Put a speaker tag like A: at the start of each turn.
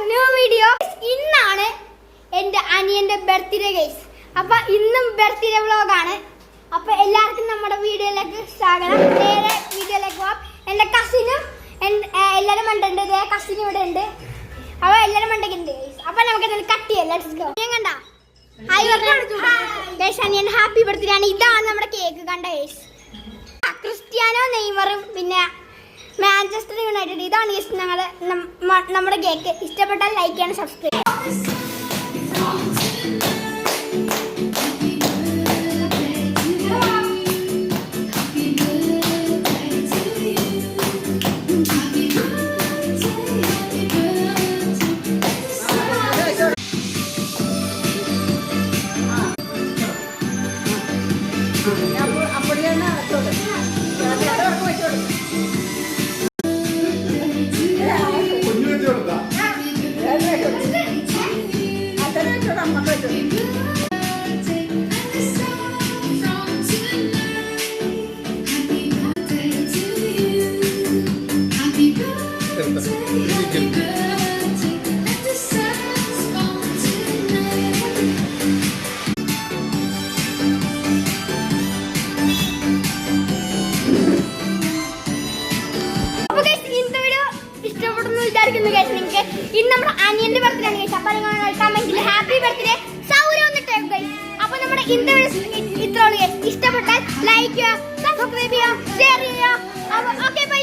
A: New video. ഇന്നാണ് എൻ്റെ അനിയന്റെ ബർത്ത്ഡേ ഗൈസ്. അപ്പൊ ഇന്നും ബർത്ത്ഡേ വ്ളോഗാണ്. അപ്പൊ എല്ലാവർക്കും നമ്മുടെ വീഡിയോയിലേക്ക് സ്വാഗതം. നേരെ വീഡിയോയിലേക്ക് പോവാം. എൻ്റെ കസിനും എല്ലാവരും ഉണ്ട്. കസിനും ഇവിടെ ഉണ്ട്. അപ്പൊ എല്ലാവരും ഉണ്ടെങ്കിൽ അപ്പൊ നമുക്ക് കട്ട് ചെയ്യാം. Let's go. ഞാൻ കണ്ട അനിയൻ ഹാപ്പി ബർത്ത്ഡേ ആണ്. ഇതാണ് നമ്മുടെ കേക്ക് കണ്ട ഗൈസ്. ക്രിസ്ത്യാനോ നെയ്മറും പിന്നെ മാഞ്ചസ്റ്റർ യുണൈറ്റഡ്. ഇതാണ് നമ്മുടെ കേക്ക്. ഇഷ്ടപ്പെട്ടാൽ ലൈക്ക് ചെയ്യണം, സബ്സ്ക്രൈബ്. ഇന്ന് നമ്മുടെ അനിയന്റെ ബർത്ത്ഡേ ആണ്. അപ്പൊ നിങ്ങൾ കമന്റിൽ ഹാപ്പി ബർത്ത്ഡേ സൗര വന്നിട്ട്. അപ്പൊ നമ്മുടെ ഇന്നത്തെ വീഡിയോ ഇത്രയുള്ളൂ. ഇഷ്ടപ്പെട്ടാൽ ലൈക്ക് ചെയ്യുക, സബ്സ്ക്രൈബ് ചെയ്യുക, ഷെയർ ചെയ്യുക. Okay bye.